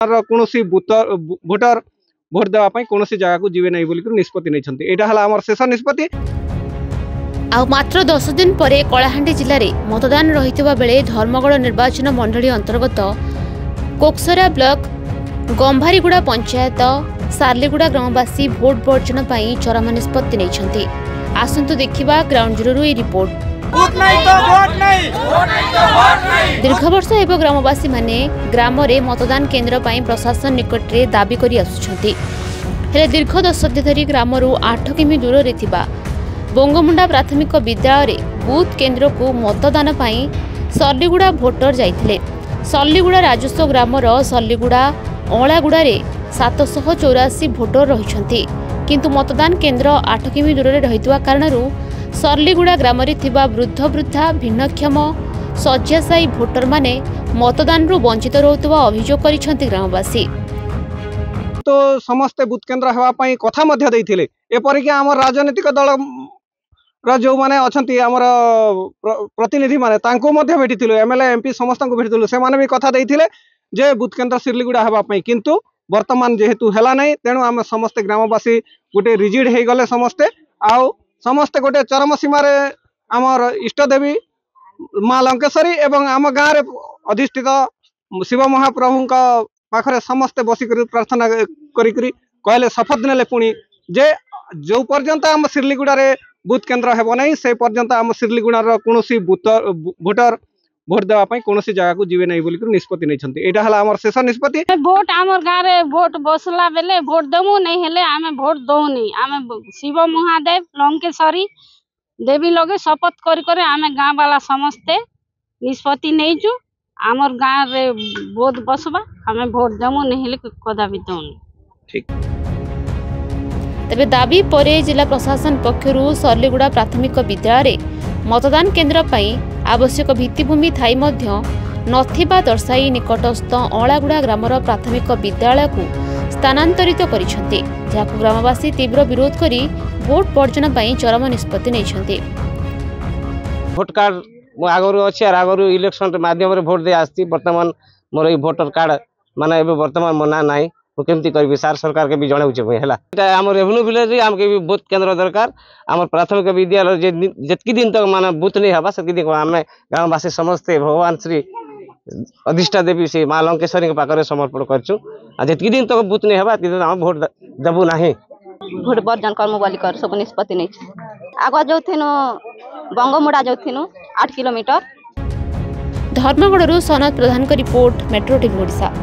कौनसी voter vote देवाई कौन जगह को जीवे नहीं बोलिक निष्पत्ति नहीं। यहाँ है आम शेष निष्पत्ति। मात्र 10 दिन पर कलाहांडी जिले में मतदान रही बेले धर्मगढ़ निर्वाचन मंडली अंतर्गत कोकसरा ब्लॉक गंभारीगुड़ा पंचायत सार्लीगुड़ा ग्रामवासी भोट बर्जन पर चरम निष्पत्ति नहीं। आसंतु देखिबा ग्राउंड जीरो री रिपोर्ट। दीर्घ वर्ष एवं ग्रामवासी माने ग्राम रे मतदान केन्द्र पर प्रशासन निकट रे दाबी करी आसुछंती। हेले दीर्घ दशक धरी ग्राम 8 किमी दूर रे थिबा बोंगमुंडा प्राथमिक विद्यालय रे बूथ केन्द्र को मतदान पाई सर्लीगुड़ा भोटर जाइथिले। सर्लीगुड़ा राजस्व ग्रामर सर्लीगुड़ा अँलागुड़ा रे 784 भोटर रहिछंती, किंतु मतदान केन्द्र 8 किमी दूर रे रहितवा कारणरू सर्लीगुड़ा ग्राम रे थिबा वृद्ध वृद्धा भिन्नक्षम शଯ୍ୟାଶାयी भोटर माने मतदान रु वंचित रहउतवा अभियोग करिसंती ग्रामवासी। तो समस्त बूथ केन्द्र हेबा पई कथा मध्य देइथिले। एपरिक आम राजनीतिक दल जो माने अछंती आमर प्रतिनिधि माने तांको मध्य भेटिथिलु, एमएलए एमपी समस्त को भेटिथिलु। से माने भी कथा देइथिले जे बूथ केन्द्र सर्लीगुड़ा हेबा पई, किंतु वर्तमान जेहेतु हेला नै तेणु आम समस्त ग्रामवासी गोटे रिजिड हे गले समस्ते आउ समस्ते गोटे चरम सीमार आमर इष्टदेवी माँ लंकेश्वरी एवं आम गाँव अधिष्ठित शिव महाप्रभु पाखरे समस्ते बसिक प्रार्थना करी कहले शपथ नेले पुणी जे जो पर्यंत आम सर्लीगुड़ा बूथ केन्द्र हेब नहीं से पर्यंत आम सर्लीगुड़ार कौन भोटर भोट देवाई कौन जगह को जीवे नहीं बोलिक निष्पत्ति नहीं। यहाँ है आम शेष निष्पत्ति। भोट आमर गाँव में भोट बसला बेले भोट देमु नहीं हेले आमे भोट दौनी। आमे शिव महादेव लंकेश्वरी देवी लगे शपथ कर आमे गाँव वाला समस्ते निष्पत्ति नहीं छु आमर गाँव रे भोट बसबा आमे भोट देमु नहीं हेले कदापि दौनी। ठीक तबे दाबी परे जिला प्रशासन पक्षरु सर्लीगुड़ा प्राथमिक विद्यालय मतदान केन्द्र पई आवश्यक भित्तिभूमि थाई मध्य नथिबा दर्शाई निकटस्थ अँलागुड़ा ग्रामर प्राथमिक विद्यालय को स्थानांतरित करिसंती, जाको ग्रामवासी तीव्र विरोध करी भोट बर्जन पई चरम निष्पत्ति नैछंती। भोट कार्ड मो आगरु अछि आर आगरु इलेक्शन माध्यम रे भोट दे आस्ती। वर्तमान मोर ई भोटर कार्ड माने एबे वर्तमान मना नाही केमती करबी सार सरकार के भी जणाउ छै हैला। एटा हम रेवेन्यू विलेज रे हम के भी बूथ केन्द्र दरकार। हम प्राथमिक विद्यालय जेतकी दिन तक माने बूथ नहीं हबा सतकी दिन हम ग्रामवासी समस्ते भगवान श्री अधिष्ठा देवी से माँ लंकेश्वरी के पाखरे समर्पण करछु। आ जेतकी दिन तक बूथ नहीं हबा तिदिन हम भोट देबु नाही। भोट बर्जन कर्म बोली कर सब निष्पत्ति नहीं छै। आगो जो थिनो बंगमुड़ा जो थिनो 8 किलोमीटर। धर्मगढ़ सनत प्रधान का रिपोर्ट, मेट्रो टीवी ओडिशा।